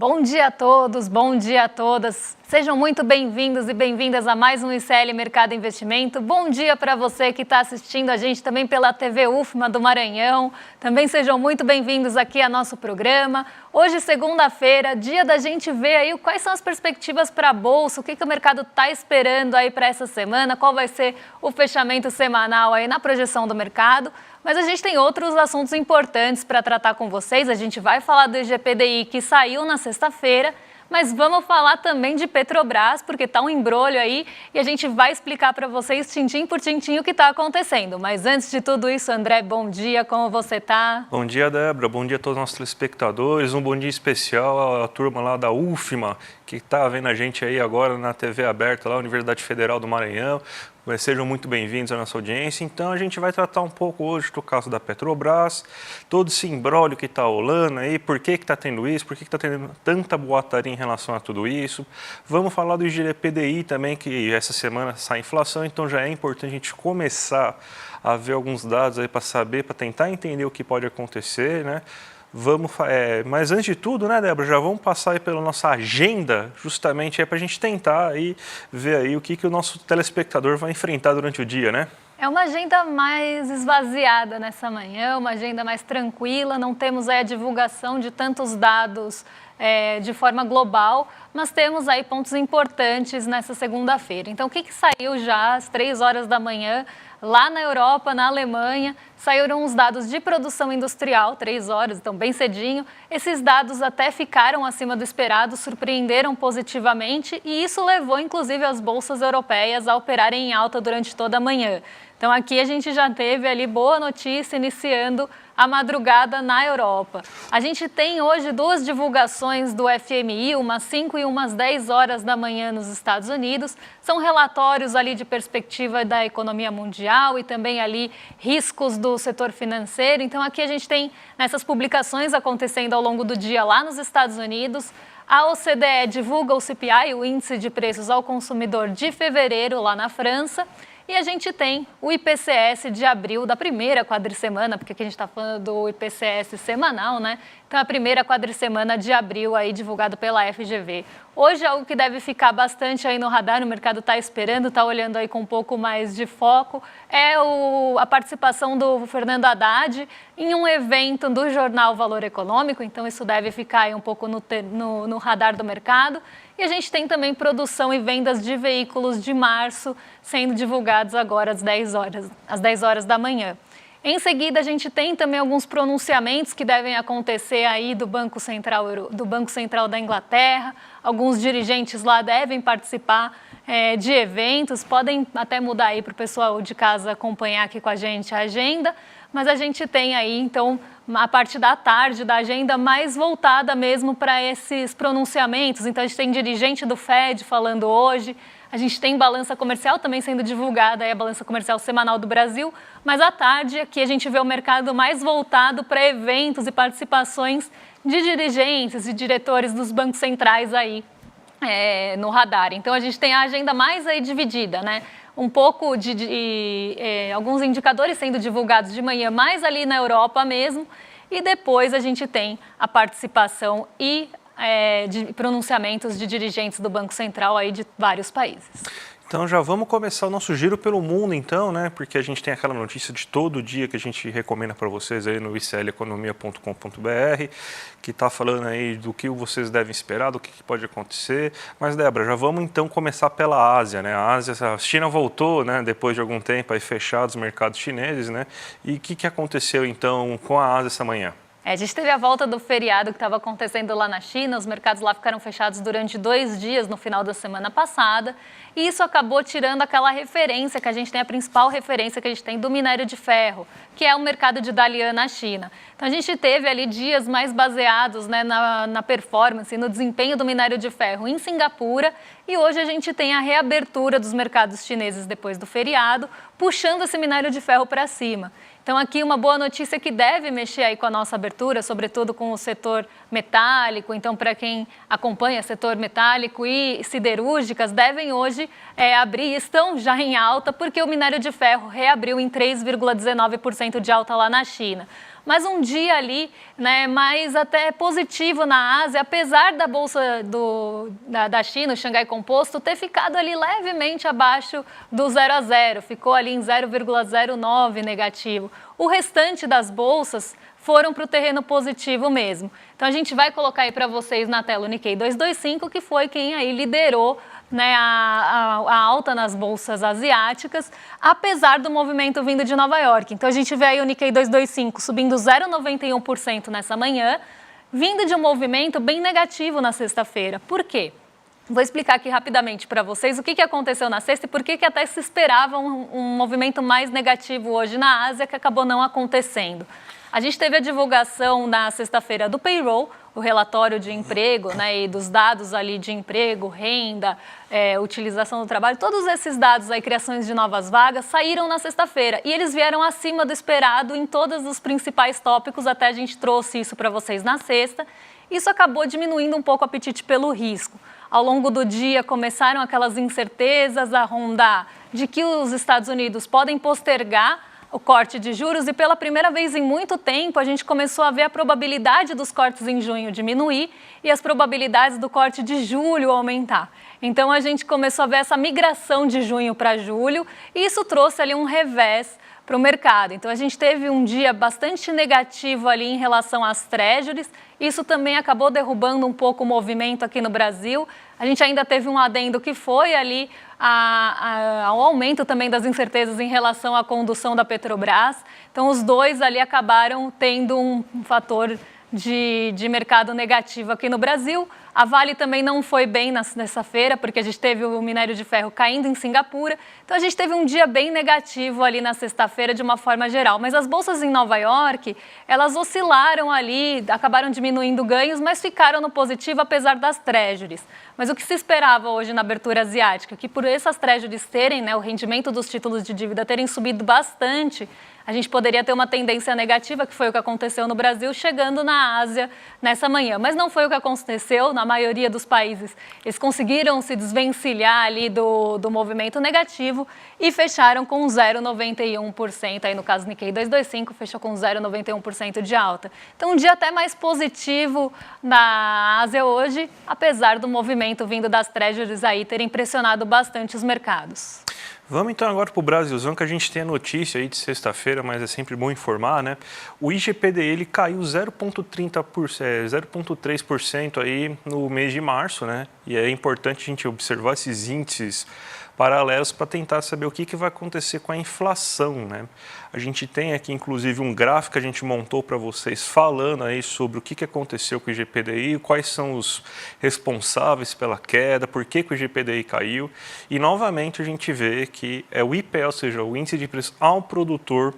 Bom dia a todos, bom dia a todas. Sejam muito bem-vindos e bem-vindas a mais um ICL Mercado Investimento. Bom dia para você que está assistindo a gente também pela TV UFMA do Maranhão. Também sejam muito bem-vindos aqui ao nosso programa. Hoje, segunda-feira, dia da gente ver aí quais são as perspectivas para a Bolsa, o que o mercado está esperando aí para essa semana, qual vai ser o fechamento semanal aí na projeção do mercado. Mas a gente tem outros assuntos importantes para tratar com vocês. A gente vai falar do IGPDI que saiu na sexta-feira, mas vamos falar também de Petrobras, porque está um embrolho aí e a gente vai explicar para vocês, tintim por tintim, o que está acontecendo. Mas antes de tudo isso, André, bom dia, como você está? Bom dia, Débora, bom dia a todos os nossos telespectadores, um bom dia especial à turma lá da UFMA, que está vendo a gente aí agora na TV aberta, lá, Universidade Federal do Maranhão. Sejam muito bem-vindos à nossa audiência. Então, a gente vai tratar um pouco hoje do caso da Petrobras, todo esse imbróglio que está rolando aí, por que está tendo isso, por que está tendo tanta boataria em relação a tudo isso. Vamos falar do IGPDI também, que essa semana sai inflação, então já é importante a gente começar a ver alguns dados aí para saber, para tentar entender o que pode acontecer, né? Mas antes de tudo, né, Débora, já vamos passar aí pela nossa agenda, justamente para a gente tentar aí ver aí o que o nosso telespectador vai enfrentar durante o dia, né? É uma agenda mais esvaziada nessa manhã, uma agenda mais tranquila, não temos aí a divulgação de tantos dados de forma global, mas temos aí pontos importantes nessa segunda-feira. Então, o que saiu já às 3 horas da manhã, lá na Europa, na Alemanha, saíram os dados de produção industrial, 3 horas, então bem cedinho. Esses dados até ficaram acima do esperado, surpreenderam positivamente e isso levou, inclusive, as bolsas europeias a operarem em alta durante toda a manhã. Então, aqui a gente já teve ali boa notícia iniciando a madrugada na Europa. A gente tem hoje 2 divulgações do FMI, umas 5 e umas 10 horas da manhã nos Estados Unidos. São relatórios ali de perspectiva da economia mundial e também ali riscos do setor financeiro. Então, aqui a gente tem nessas publicações acontecendo ao longo do dia lá nos Estados Unidos. A OCDE divulga o CPI, o Índice de Preços ao Consumidor de fevereiro, lá na França. E a gente tem o IPCS de abril da primeira quadricemana, porque aqui a gente está falando do IPCS semanal, né? Então, a primeira quadricemana de abril aí divulgado pela FGV. Hoje, algo que deve ficar bastante aí no radar, o mercado está esperando, está olhando aí com um pouco mais de foco, é a participação do Fernando Haddad em um evento do jornal Valor Econômico, então isso deve ficar aí um pouco no radar do mercado. E a gente tem também produção e vendas de veículos de março sendo divulgados agora às 10 horas da manhã. Em seguida, a gente tem também alguns pronunciamentos que devem acontecer aí do Banco Central da Inglaterra. Alguns dirigentes lá devem participar de eventos, podem até mudar aí para o pessoal de casa acompanhar aqui com a gente a agenda, mas a gente tem aí, então, a parte da tarde da agenda mais voltada mesmo para esses pronunciamentos. Então, a gente tem dirigente do FED falando hoje, a gente tem balança comercial também sendo divulgada, a balança comercial semanal do Brasil, mas à tarde aqui a gente vê o mercado mais voltado para eventos e participações de dirigentes e diretores dos bancos centrais aí no radar. Então, a gente tem a agenda mais aí dividida, né? Um pouco de alguns indicadores sendo divulgados de manhã, mais ali na Europa mesmo, e depois a gente tem a participação e de pronunciamentos de dirigentes do Banco Central aí de vários países. Então já vamos começar o nosso giro pelo mundo então, né? Porque a gente tem aquela notícia de todo dia que a gente recomenda para vocês aí no icleconomia.com.br, que está falando aí do que vocês devem esperar, do que pode acontecer. Mas, Débora, já vamos então começar pela Ásia, né? A China voltou, né? Depois de algum tempo aí fechados os mercados chineses, né? E o que aconteceu então com a Ásia essa manhã? A gente teve a volta do feriado que estava acontecendo lá na China, os mercados lá ficaram fechados durante 2 dias no final da semana passada, e isso acabou tirando aquela referência que a gente tem, a principal referência que a gente tem do minério de ferro, que é o mercado de Dalian na China. Então a gente teve ali dias mais baseados, né, na performance, no desempenho do minério de ferro em Singapura, e hoje a gente tem a reabertura dos mercados chineses depois do feriado, puxando esse minério de ferro para cima. Então, aqui uma boa notícia que deve mexer aí com a nossa abertura, sobretudo com o setor metálico. Então, para quem acompanha setor metálico e siderúrgicas, devem hoje abrir, estão já em alta, porque o minério de ferro reabriu em 3,19% de alta lá na China. mas um dia ali, né, mais até positivo na Ásia, apesar da bolsa da China, o Xangai Composto, ter ficado ali levemente abaixo do 0 a 0, ficou ali em 0,09 negativo. O restante das bolsas foram para o terreno positivo mesmo. Então a gente vai colocar aí para vocês na tela o Nikkei 225, que foi quem aí liderou, né, a alta nas bolsas asiáticas, apesar do movimento vindo de Nova York. Então a gente vê aí o Nikkei 225 subindo 0,91% nessa manhã, vindo de um movimento bem negativo na sexta-feira. Por quê? Vou explicar aqui rapidamente para vocês o que aconteceu na sexta e por que até se esperava um movimento mais negativo hoje na Ásia, que acabou não acontecendo. A gente teve a divulgação na sexta-feira do payroll, o relatório de emprego, né, e dos dados ali de emprego, renda, utilização do trabalho, todos esses dados aí, criações de novas vagas, saíram na sexta-feira e eles vieram acima do esperado em todos os principais tópicos, até a gente trouxe isso para vocês na sexta. Isso acabou diminuindo um pouco o apetite pelo risco. Ao longo do dia começaram aquelas incertezas a rondar de que os Estados Unidos podem postergar o corte de juros e pela primeira vez em muito tempo a gente começou a ver a probabilidade dos cortes em junho diminuir e as probabilidades do corte de julho aumentar. Então a gente começou a ver essa migração de junho para julho e isso trouxe ali um revés para o mercado. Então a gente teve um dia bastante negativo ali em relação às treasuries, isso também acabou derrubando um pouco o movimento aqui no Brasil. A gente ainda teve um adendo que foi ali ao aumento também das incertezas em relação à condução da Petrobras. Então os dois ali acabaram tendo um fator de mercado negativo aqui no Brasil. A Vale também não foi bem nessa feira, porque a gente teve o minério de ferro caindo em Singapura. Então, a gente teve um dia bem negativo ali na sexta-feira, de uma forma geral. Mas as bolsas em Nova York, elas oscilaram ali, acabaram diminuindo ganhos, mas ficaram no positivo, apesar das treasuries. Mas o que se esperava hoje na abertura asiática? Que por essas treasuries terem, né, o rendimento dos títulos de dívida terem subido bastante, a gente poderia ter uma tendência negativa, que foi o que aconteceu no Brasil, chegando na Ásia nessa manhã. Mas não foi o que aconteceu na maioria dos países. Eles conseguiram se desvencilhar ali do movimento negativo e fecharam com 0,91%. Aí no caso Nikkei 225 fechou com 0,91% de alta. Então um dia até mais positivo na Ásia hoje, apesar do movimento vindo das treasuries aí terem pressionado bastante os mercados. Vamos então agora para o Brasilzão, que a gente tem a notícia aí de sexta-feira, mas é sempre bom informar, né? O IGPDI ele caiu 0,3% aí no mês de março, né? E é importante a gente observar esses índices paralelos para tentar saber o que vai acontecer com a inflação, né? A gente tem aqui, inclusive, um gráfico que a gente montou para vocês falando aí sobre o que aconteceu com o IGPDI, quais são os responsáveis pela queda, por que o IGPDI caiu. E, novamente, a gente vê que é o IPA, ou seja, o índice de preço ao produtor,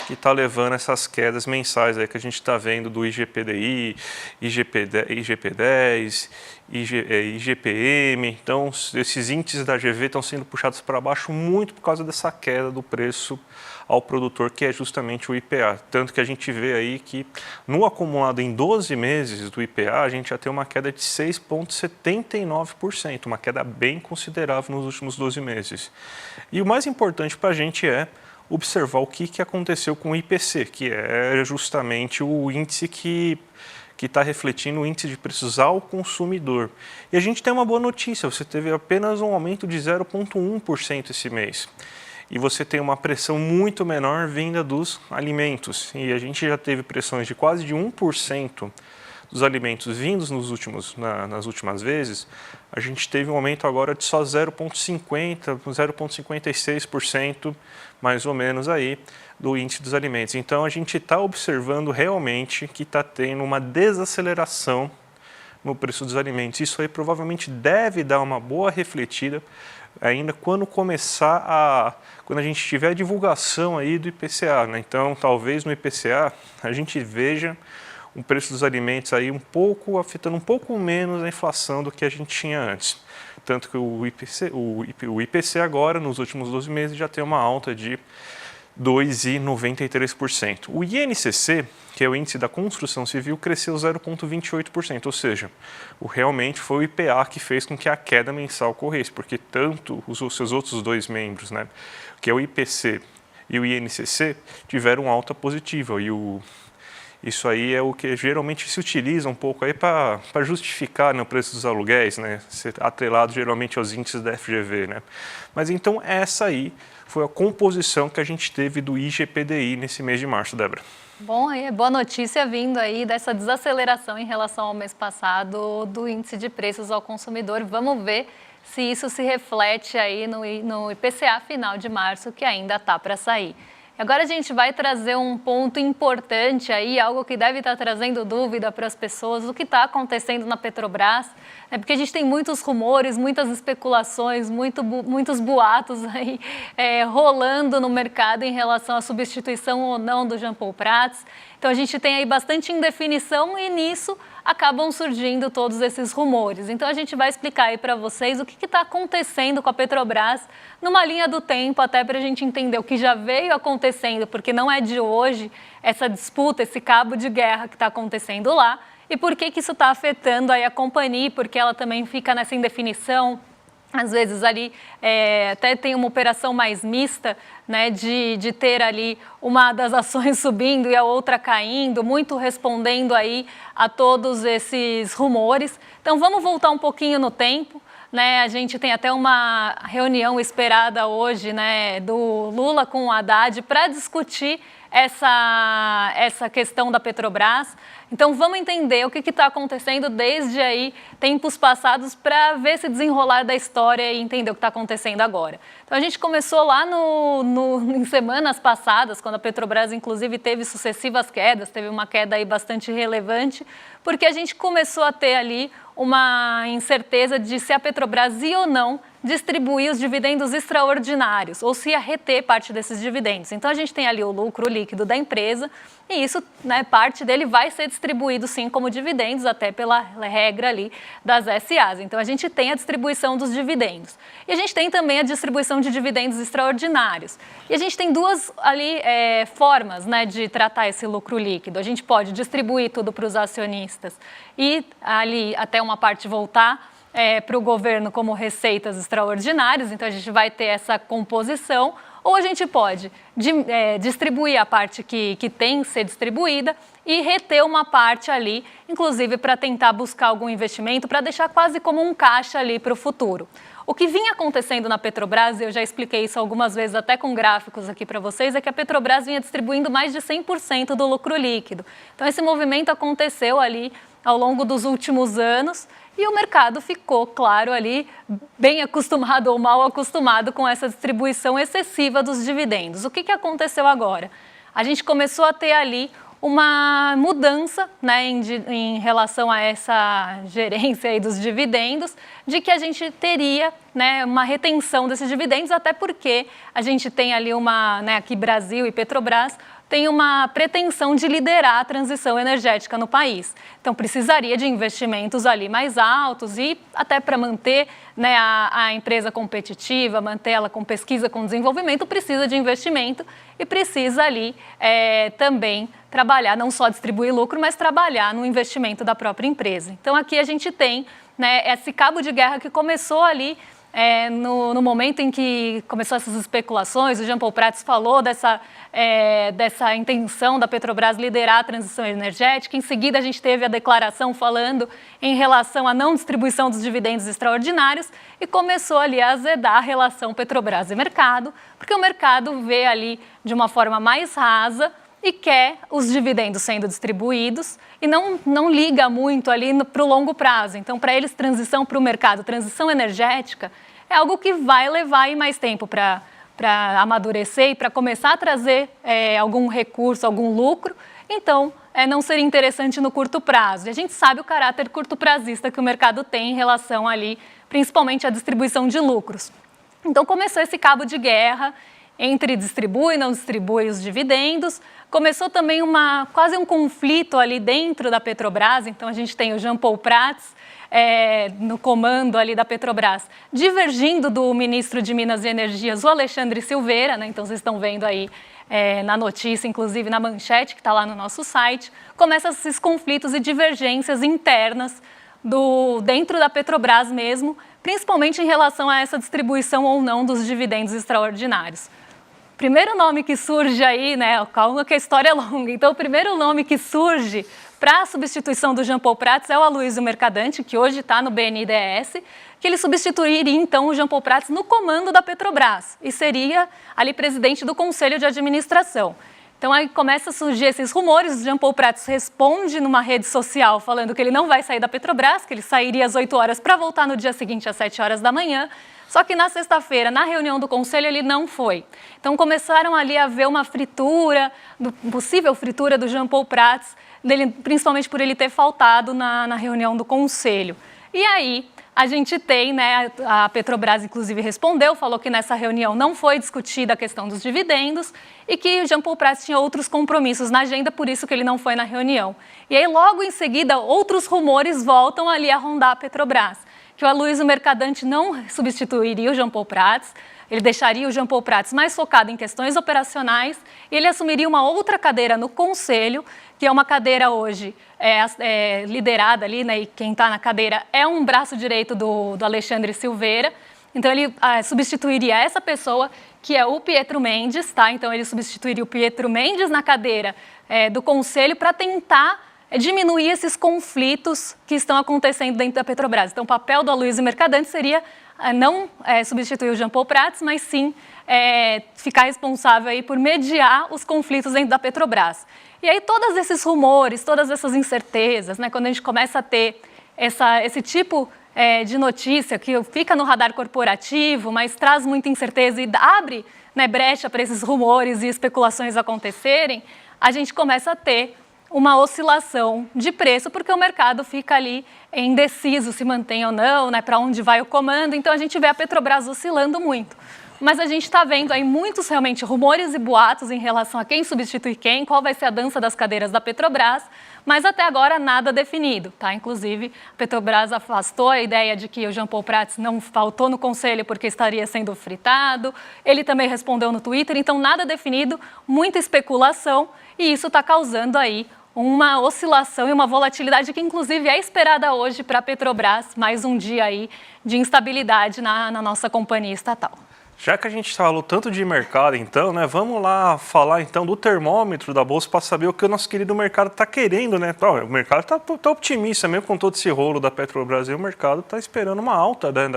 que está levando essas quedas mensais aí que a gente está vendo do IGPDI, IGP10, IGPM. Então, esses índices da GV estão sendo puxados para baixo muito por causa dessa queda do preço ao produtor, que é justamente o IPA. Tanto que a gente vê aí que no acumulado em 12 meses do IPA, a gente já tem uma queda de 6,79%, uma queda bem considerável nos últimos 12 meses. E o mais importante para a gente é observar o que aconteceu com o IPC, que é justamente o índice que está refletindo o índice de preços ao consumidor. E a gente tem uma boa notícia, você teve apenas um aumento de 0,1% esse mês. E você tem uma pressão muito menor vinda dos alimentos. E a gente já teve pressões de quase de 1% dos alimentos vindos nas últimas vezes. A gente teve um aumento agora de só 0,56%, mais ou menos aí, do índice dos alimentos. Então, a gente está observando realmente que está tendo uma desaceleração no preço dos alimentos. Isso aí provavelmente deve dar uma boa refletida ainda quando a gente tiver a divulgação aí do IPCA, né? Então, talvez no IPCA a gente veja o preço dos alimentos aí afetando um pouco menos a inflação do que a gente tinha antes. Tanto que o IPC agora, nos últimos 12 meses, já tem uma alta de 2,93%. O INCC, que é o índice da construção civil, cresceu 0,28%, ou seja, realmente foi o IPA que fez com que a queda mensal ocorresse, porque tanto os seus outros dois membros, né, que é o IPC e o INCC, tiveram alta positiva, e o Isso aí é o que geralmente se utiliza um pouco aí para justificar, né, o preço dos aluguéis, né, ser atrelado geralmente aos índices da FGV, né. Mas então essa aí foi a composição que a gente teve do IGPDI nesse mês de março, Débora. Bom, aí, boa notícia vindo aí dessa desaceleração em relação ao mês passado do índice de preços ao consumidor. Vamos ver se isso se reflete aí no IPCA final de março, que ainda está para sair. Agora a gente vai trazer um ponto importante aí, algo que deve estar trazendo dúvida para as pessoas, o que está acontecendo na Petrobras, né? Porque a gente tem muitos rumores, muitas especulações, muitos boatos aí rolando no mercado em relação à substituição ou não do Jean Paul Prats. Então a gente tem aí bastante indefinição e nisso acabam surgindo todos esses rumores. Então a gente vai explicar aí para vocês o que está acontecendo com a Petrobras numa linha do tempo, até para a gente entender o que já veio acontecendo, porque não é de hoje essa disputa, esse cabo de guerra que está acontecendo lá, e por que isso está afetando aí a companhia, porque ela também fica nessa indefinição. Às vezes ali até tem uma operação mais mista, né, de ter ali uma das ações subindo e a outra caindo, muito respondendo aí a todos esses rumores. Então vamos voltar um pouquinho no tempo, né? A gente tem até uma reunião esperada hoje, né, do Lula com o Haddad para discutir essa questão da Petrobras. Então vamos entender o que está acontecendo desde aí tempos passados para ver esse desenrolar da história e entender o que está acontecendo agora. Então a gente começou lá em semanas passadas, quando a Petrobras inclusive teve sucessivas quedas, teve uma queda aí bastante relevante, porque a gente começou a ter ali uma incerteza de se a Petrobras ia ou não distribuir os dividendos extraordinários, ou se ia reter parte desses dividendos. Então a gente tem ali o lucro líquido da empresa e isso, né, parte dele vai ser distribuído sim como dividendos, até pela regra ali das SAs. Então a gente tem a distribuição dos dividendos. E a gente tem também a distribuição de dividendos extraordinários. E a gente tem duas ali formas, né, de tratar esse lucro líquido. A gente pode distribuir tudo para os acionistas e ali até uma parte voltar para o governo como receitas extraordinárias, então a gente vai ter essa composição, ou a gente pode distribuir a parte que tem que ser distribuída e reter uma parte ali, inclusive para tentar buscar algum investimento, para deixar quase como um caixa ali para o futuro. O que vinha acontecendo na Petrobras, eu já expliquei isso algumas vezes até com gráficos aqui para vocês, é que a Petrobras vinha distribuindo mais de 100% do lucro líquido. Então esse movimento aconteceu ali ao longo dos últimos anos e o mercado ficou, claro, ali bem acostumado ou mal acostumado com essa distribuição excessiva dos dividendos. O que aconteceu agora? A gente começou a ter ali uma mudança, né, em relação a essa gerência aí dos dividendos, de que a gente teria, né, uma retenção desses dividendos, até porque a gente tem ali aqui Brasil e Petrobras, tem uma pretensão de liderar a transição energética no país. Então, precisaria de investimentos ali mais altos e até para manter, né, a empresa competitiva, manter ela com pesquisa, com desenvolvimento, precisa de investimento e precisa ali também trabalhar, não só distribuir lucro, mas trabalhar no investimento da própria empresa. Então, aqui a gente tem, né, esse cabo de guerra que começou ali no momento em que começou essas especulações. O Jean Paul Prats falou dessa intenção da Petrobras liderar a transição energética. Em seguida, a gente teve a declaração falando em relação à não distribuição dos dividendos extraordinários e começou ali a azedar a relação Petrobras e mercado, porque o mercado vê ali de uma forma mais rasa e quer os dividendos sendo distribuídos e não liga muito ali para o longo prazo. Então, para eles, transição para o mercado, transição energética, é algo que vai levar aí mais tempo para amadurecer e para começar a trazer algum recurso, algum lucro. Então, não seria interessante no curto prazo. E a gente sabe o caráter curto-prazista que o mercado tem em relação ali, principalmente à distribuição de lucros. Então, começou esse cabo de guerra entre distribui e não distribui os dividendos. Começou também quase um conflito ali dentro da Petrobras. Então, a gente tem o Jean Paul Prats no comando ali da Petrobras, divergindo do ministro de Minas e Energias, o Alexandre Silveira, né? Então, vocês estão vendo aí na notícia, inclusive na manchete, que está lá no nosso site, começam esses conflitos e divergências internas dentro da Petrobras mesmo, principalmente em relação a essa distribuição ou não dos dividendos extraordinários. primeiro nome que surge aí, né? Calma que a história é longa. Então, o primeiro nome que surge para a substituição do Jean Paul Prats é o Aloysio Mercadante, que hoje está no BNDES, que ele substituiria, então, o Jean Paul Prats no comando da Petrobras e seria ali presidente do Conselho de Administração. Então, aí começa a surgir esses rumores, o Jean Paul Prats responde numa rede social falando que ele não vai sair da Petrobras, que ele sairia às 8 horas para voltar no dia seguinte às 7 horas da manhã, só que na sexta-feira, na reunião do Conselho, ele não foi. Então, começaram ali a ver uma fritura, possível fritura do Jean Paul Prats, principalmente por ele ter faltado na reunião do Conselho. E aí, a gente tem, né, a Petrobras inclusive respondeu, falou que nessa reunião não foi discutida a questão dos dividendos e que o Jean Paul Prats tinha outros compromissos na agenda, por isso que ele não foi na reunião. E aí, logo em seguida, outros rumores voltam ali a rondar a Petrobras, que o Aloysio Mercadante não substituiria o Jean Paul Prats, ele deixaria o Jean Paul Prats mais focado em questões operacionais e ele assumiria uma outra cadeira no Conselho, que é uma cadeira hoje liderada ali, né, e quem está na cadeira é um braço direito do Alexandre Silveira. Então, ele substituiria essa pessoa, que é o Pietro Mendes, tá? Então, ele substituiria o Pietro Mendes na cadeira do Conselho para tentar diminuir esses conflitos que estão acontecendo dentro da Petrobras. Então, o papel do Aloysio Mercadante seria não substituir o Jean Paul Prats, mas sim ficar responsável aí por mediar os conflitos dentro da Petrobras. E aí, todos esses rumores, todas essas incertezas, né, quando a gente começa a ter esse tipo de notícia que fica no radar corporativo, mas traz muita incerteza e abre, né, brecha para esses rumores e especulações acontecerem, a gente começa a ter uma oscilação de preço, porque o mercado fica ali indeciso se mantém ou não, né, para onde vai o comando. Então, a gente vê a Petrobras oscilando muito. Mas a gente está vendo aí muitos realmente rumores e boatos em relação a quem substitui quem, qual vai ser a dança das cadeiras da Petrobras, mas até agora nada definido, tá? Inclusive, a Petrobras afastou a ideia de que o Jean Paul Prats não faltou no Conselho porque estaria sendo fritado, ele também respondeu no Twitter, então nada definido, muita especulação, e isso está causando aí uma oscilação e uma volatilidade que, inclusive, é esperada hoje para a Petrobras, mais um dia aí de instabilidade na nossa companhia estatal. Já que a gente falou tanto de mercado, então, né, vamos lá falar então do termômetro da Bolsa para saber o que o nosso querido mercado está querendo, né? O mercado está otimista mesmo com todo esse rolo da Petrobras e o mercado está esperando uma alta, né,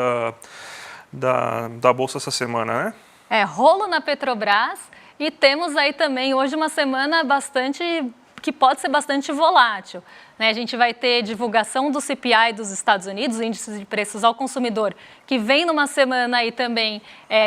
da Bolsa essa semana, né? Rolo na Petrobras e temos aí também hoje uma semana que pode ser bastante volátil, né? A gente vai ter divulgação do CPI dos Estados Unidos, o índice de preços ao consumidor, que vem numa semana aí também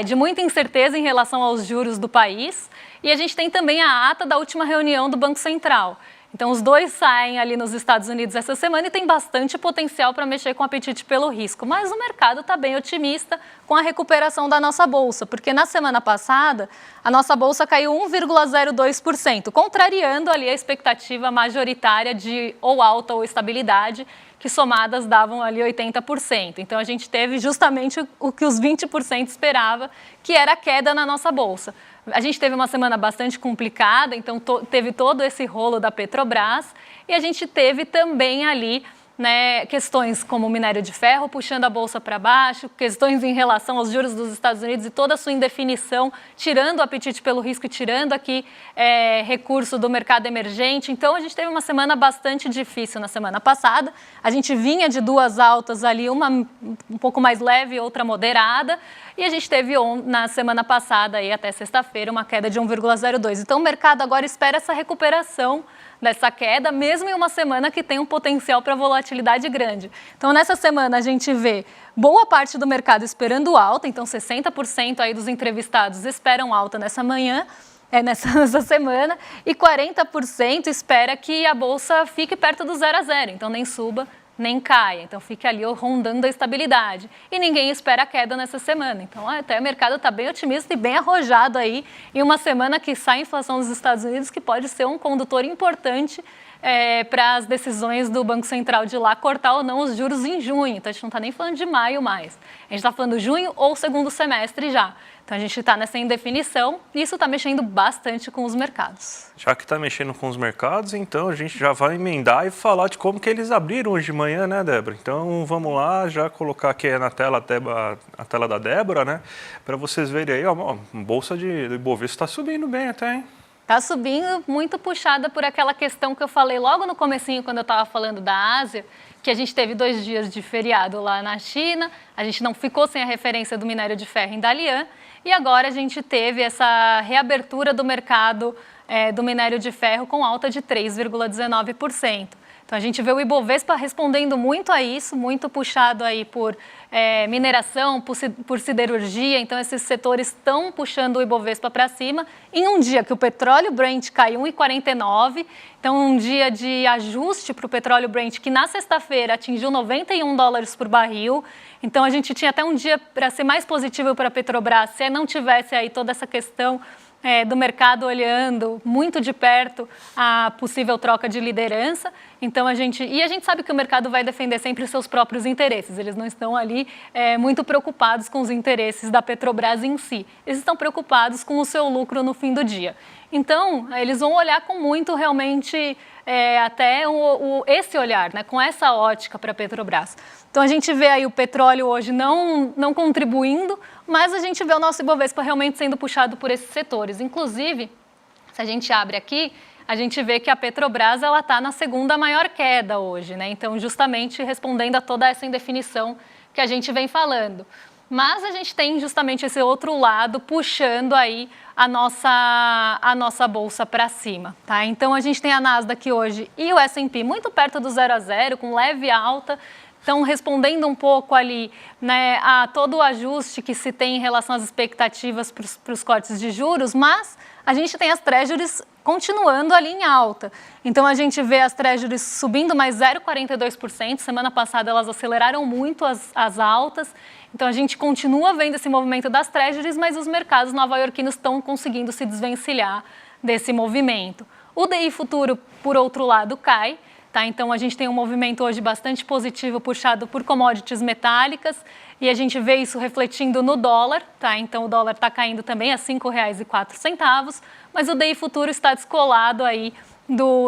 de muita incerteza em relação aos juros do país. E a gente tem também a ata da última reunião do Banco Central. Então, os dois saem ali nos Estados Unidos essa semana e tem bastante potencial para mexer com o apetite pelo risco. Mas o mercado está bem otimista com a recuperação da nossa Bolsa, porque na semana passada a nossa Bolsa caiu 1,02%, contrariando ali a expectativa majoritária de ou alta ou estabilidade, que somadas davam ali 80%. Então, a gente teve justamente o que os 20% esperava, que era a queda na nossa Bolsa. A gente teve uma semana bastante complicada, então teve todo esse rolo da Petrobras e a gente teve também ali, né, questões como o minério de ferro puxando a Bolsa para baixo, questões em relação aos juros dos Estados Unidos e toda a sua indefinição, tirando o apetite pelo risco e tirando aqui recurso do mercado emergente. Então, a gente teve uma semana bastante difícil na semana passada. A gente vinha de duas altas ali, uma um pouco mais leve e outra moderada. E a gente teve na semana passada, aí, até sexta-feira, uma queda de 1,02. Então, o mercado agora espera essa recuperação dessa queda, mesmo em uma semana que tem um potencial para volatilidade grande. Então, nessa semana, a gente vê boa parte do mercado esperando alta, então 60% aí dos entrevistados esperam alta nessa manhã, nessa semana, e 40% espera que a Bolsa fique perto do 0 a 0, então nem suba, nem caia, então fique ali rondando a estabilidade. E ninguém espera a queda nessa semana. Então, até o mercado está bem otimista e bem arrojado aí em uma semana que sai a inflação dos Estados Unidos, que pode ser um condutor importante para as decisões do Banco Central de lá cortar ou não os juros em junho. Então, a gente não está nem falando de maio mais. A gente está falando junho ou segundo semestre já. Então a gente está nessa indefinição e isso está mexendo bastante com os mercados. Já que está mexendo com os mercados, então a gente já vai emendar e falar de como que eles abriram hoje de manhã, né, Débora? Então vamos lá, já colocar aqui na tela a tela da Débora, né? Para vocês verem aí, ó, a bolsa de Ibovespa está subindo bem até, hein? Está subindo, muito puxada por aquela questão que eu falei logo no comecinho, quando eu estava falando da Ásia, que a gente teve 2 dias de feriado lá na China, a gente não ficou sem a referência do minério de ferro em Dalian, e agora a gente teve essa reabertura do mercado do minério de ferro com alta de 3,19%. Então a gente vê o Ibovespa respondendo muito a isso, muito puxado aí por mineração, por siderurgia, então esses setores estão puxando o Ibovespa para cima, em um dia que o petróleo Brent caiu 1,49, então um dia de ajuste para o petróleo Brent, que na sexta-feira atingiu $91 por barril, então a gente tinha até um dia para ser mais positivo para a Petrobras, se não tivesse aí toda essa questão do mercado olhando muito de perto a possível troca de liderança. Então a gente sabe que o mercado vai defender sempre os seus próprios interesses. Eles não estão ali muito preocupados com os interesses da Petrobras em si. Eles estão preocupados com o seu lucro no fim do dia. Então eles vão olhar com muito realmente até esse olhar, né, com essa ótica para a Petrobras. Então a gente vê aí o petróleo hoje não contribuindo, mas a gente vê o nosso Ibovespa realmente sendo puxado por esses setores. Inclusive, se a gente abre aqui, a gente vê que a Petrobras está na segunda maior queda hoje, né? Então, justamente respondendo a toda essa indefinição que a gente vem falando. Mas a gente tem justamente esse outro lado puxando aí a nossa bolsa para cima, tá? Então, a gente tem a Nasdaq hoje e o S&P muito perto do 0 a 0, com leve alta. Então, respondendo um pouco ali, né, a todo o ajuste que se tem em relação às expectativas para os cortes de juros, mas a gente tem as Treasuries continuando ali em alta. Então, a gente vê as Treasuries subindo mais 0,42%. Semana passada, elas aceleraram muito as altas. Então, a gente continua vendo esse movimento das Treasuries, mas os mercados nova-iorquinos estão conseguindo se desvencilhar desse movimento. O DI futuro, por outro lado, cai. Tá, então, a gente tem um movimento hoje bastante positivo puxado por commodities metálicas e a gente vê isso refletindo no dólar. Tá? Então, o dólar está caindo também a R$ 5,04, mas o DI futuro está descolado aí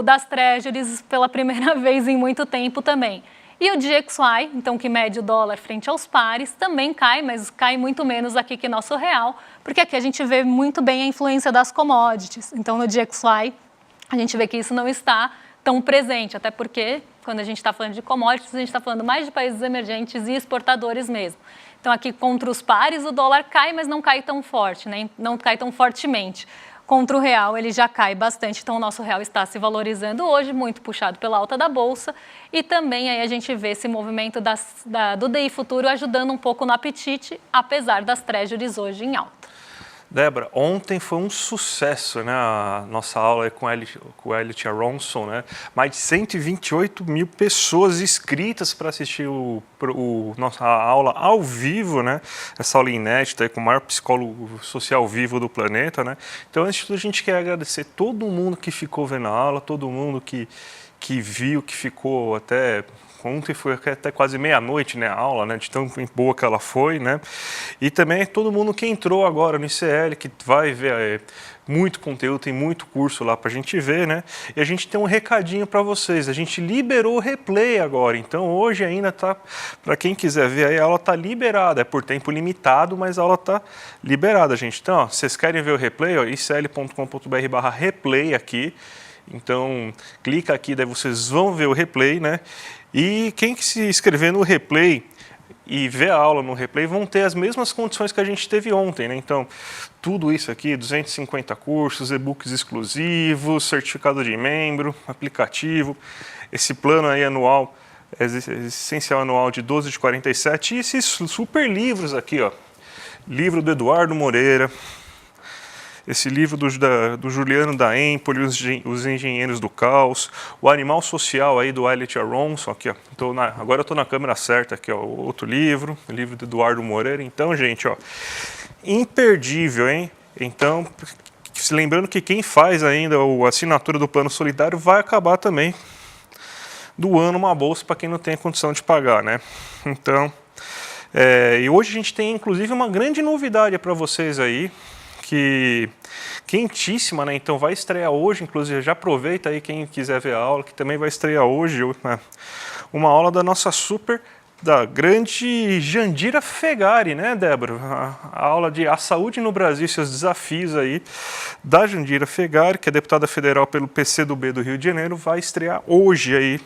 das Treasuries pela primeira vez em muito tempo também. E o DXY, então, que mede o dólar frente aos pares, também cai, mas cai muito menos aqui que nosso real, porque aqui a gente vê muito bem a influência das commodities. Então, no DXY, a gente vê que isso não está tão presente, até porque quando a gente está falando de commodities, a gente está falando mais de países emergentes e exportadores mesmo. Então aqui contra os pares o dólar cai, mas não cai tão forte, né? Não cai tão fortemente. Contra o real ele já cai bastante, então o nosso real está se valorizando hoje, muito puxado pela alta da bolsa e também aí a gente vê esse movimento do DI futuro ajudando um pouco no apetite, apesar das treasuries hoje em alta. Débora, ontem foi um sucesso, né, a nossa aula com o Elliot Aronson, né? Mais de 128 mil pessoas inscritas para assistir nossa aula ao vivo, né? Essa aula inédita aí, com o maior psicólogo social vivo do planeta, né? Então, antes de tudo, a gente quer agradecer todo mundo que ficou vendo a aula, todo mundo que viu, que ficou até... Ontem foi até quase meia-noite, né, a aula, né, de tão boa que ela foi, né, e também todo mundo que entrou agora no ICL, que vai ver muito conteúdo, tem muito curso lá para a gente ver, né, e a gente tem um recadinho para vocês, a gente liberou o replay agora, então hoje ainda tá, para quem quiser ver aí, a aula tá liberada, é por tempo limitado, mas a aula tá liberada, gente. Então, ó, vocês querem ver o replay, ó, icl.com.br/replay aqui, então clica aqui, daí vocês vão ver o replay, né, e quem se inscrever no replay e ver a aula no replay vão ter as mesmas condições que a gente teve ontem, né? Então, tudo isso aqui, 250 cursos, e-books exclusivos, certificado de membro, aplicativo, esse plano aí anual, essencial anual de 12 de 47 e esses super livros aqui, ó. Livro do Eduardo Moreira, esse livro do Juliano da Empoli, Os Engenheiros do Caos, o Animal Social aí do Elliot Aronson, aqui, ó. Agora eu estou na câmera certa aqui, ó, outro livro, o livro do Eduardo Moreira. Então, gente, ó, imperdível, hein? Então, lembrando que quem faz ainda a assinatura do Plano Solidário vai acabar também doando uma bolsa para quem não tem condição de pagar, né? Então, E hoje a gente tem, inclusive, uma grande novidade para vocês aí, que quentíssima, né? Então vai estrear hoje, inclusive já aproveita aí quem quiser ver a aula, que também vai estrear hoje, uma aula da nossa da grande Jandira Fegari, né, Débora? A aula de A Saúde no Brasil, seus desafios aí, da Jandira Fegari, que é deputada federal pelo PCdoB do Rio de Janeiro, vai estrear hoje aí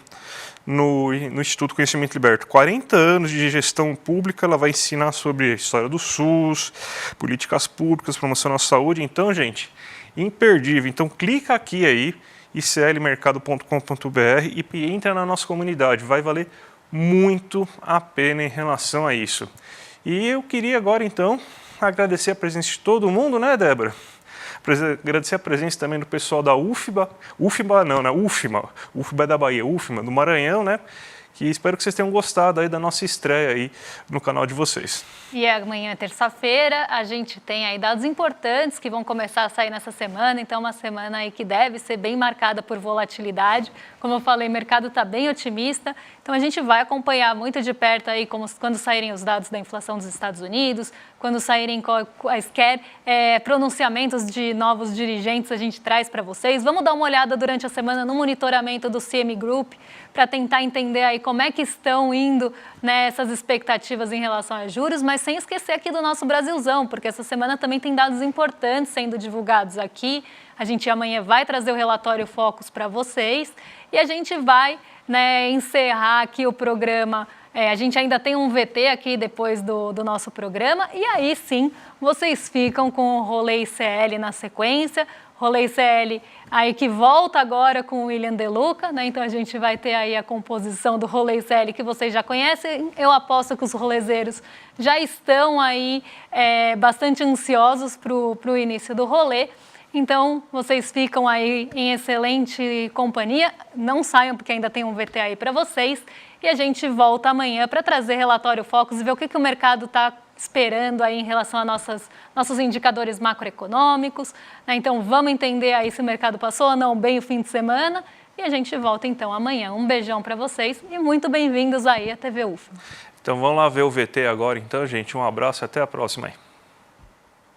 no Instituto Conhecimento Liberto. 40 anos de gestão pública, ela vai ensinar sobre a história do SUS, políticas públicas, promoção à saúde. Então, gente, imperdível. Então, clica aqui aí, iclmercado.com.br e entra na nossa comunidade. Vai valer muito a pena em relação a isso. E eu queria agora, então, agradecer a presença de todo mundo, né, Débora? Agradecer a presença também do pessoal da UFBA é da Bahia, UFMA, do Maranhão, né? Que espero que vocês tenham gostado aí da nossa estreia aí no canal de vocês. E amanhã, terça-feira, a gente tem aí dados importantes que vão começar a sair nessa semana, então uma semana aí que deve ser bem marcada por volatilidade. Como eu falei, o mercado está bem otimista, então a gente vai acompanhar muito de perto aí quando saírem os dados da inflação dos Estados Unidos, quando saírem quaisquer pronunciamentos de novos dirigentes, a gente traz para vocês. Vamos dar uma olhada durante a semana no monitoramento do CME Group para tentar entender aí como é que estão indo, né, essas expectativas em relação a juros, mas sem esquecer aqui do nosso Brasilzão, porque essa semana também tem dados importantes sendo divulgados aqui. A gente amanhã vai trazer o relatório Focus para vocês e a gente vai, né, encerrar aqui o programa. A gente ainda tem um VT aqui depois do nosso programa e aí sim vocês ficam com o Rolê ICL na sequência. Rolê ICL aí que volta agora com o William De Luca, né? Então a gente vai ter aí a composição do Rolê ICL que vocês já conhecem. Eu aposto que os rolezeiros já estão aí bastante ansiosos para o início do rolê. Então, vocês ficam aí em excelente companhia. Não saiam, porque ainda tem um VT aí para vocês. E a gente volta amanhã para trazer relatório Focus e ver o que o mercado está esperando aí em relação a nossos indicadores macroeconômicos, né? Então, vamos entender aí se o mercado passou ou não bem o fim de semana. E a gente volta, então, amanhã. Um beijão para vocês e muito bem-vindos aí à TV UFMA. Então, vamos lá ver o VT agora, então, gente. Um abraço e até a próxima aí.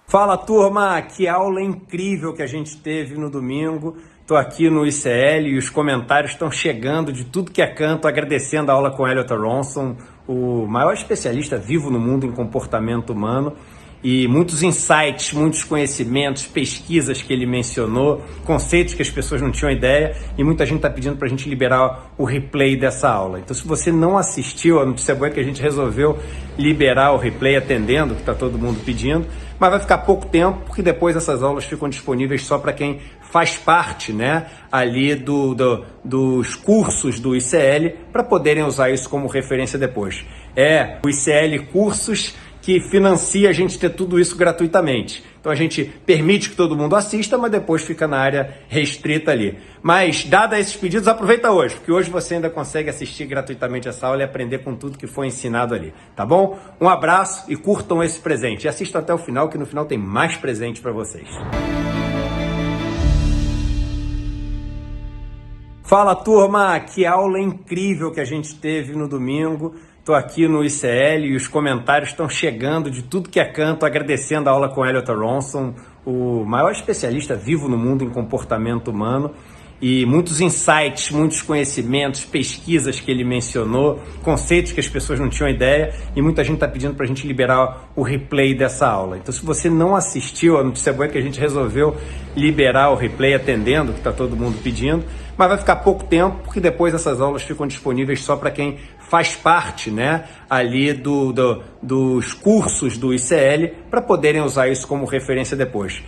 Fala, turma, que aula incrível que a gente teve no domingo. Estou aqui no ICL e os comentários estão chegando de tudo que é canto, agradecendo a aula com Elliot Aronson, o maior especialista vivo no mundo em comportamento humano. E muitos insights, muitos conhecimentos, pesquisas que ele mencionou, conceitos que as pessoas não tinham ideia, e muita gente está pedindo para a gente liberar o replay dessa aula. Então, se você não assistiu, a notícia boa é que a gente resolveu liberar o replay atendendo, que está todo mundo pedindo, mas vai ficar pouco tempo, porque depois essas aulas ficam disponíveis só para quem faz parte, né, ali dos cursos do ICL, para poderem usar isso como referência depois. O ICL Cursos que financia a gente ter tudo isso gratuitamente. Então a gente permite que todo mundo assista, mas depois fica na área restrita ali. Mas, dada esses pedidos, aproveita hoje, porque hoje você ainda consegue assistir gratuitamente essa aula e aprender com tudo que foi ensinado ali, tá bom? Um abraço e curtam esse presente. E assistam até o final, que no final tem mais presente para vocês. Fala, turma, que aula incrível que a gente teve no domingo. Estou aqui no ICL e os comentários estão chegando de tudo que é canto, agradecendo a aula com Elliot Aronson, o maior especialista vivo no mundo em comportamento humano. E muitos insights, muitos conhecimentos, pesquisas que ele mencionou, conceitos que as pessoas não tinham ideia, e muita gente está pedindo para a gente liberar o replay dessa aula. Então, se você não assistiu, a notícia boa é que a gente resolveu liberar o replay atendendo, que está todo mundo pedindo, mas vai ficar pouco tempo, porque depois essas aulas ficam disponíveis só para quem faz parte, né, ali dos cursos do ICL, para poderem usar isso como referência depois.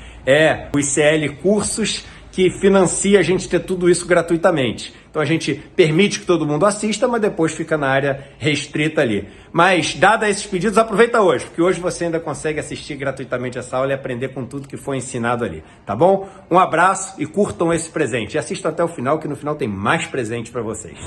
O ICL Cursos que financia a gente ter tudo isso gratuitamente. Então a gente permite que todo mundo assista, mas depois fica na área restrita ali. Mas, dada esses pedidos, aproveita hoje, porque hoje você ainda consegue assistir gratuitamente essa aula e aprender com tudo que foi ensinado ali, tá bom? Um abraço e curtam esse presente. E assistam até o final, que no final tem mais presente para vocês.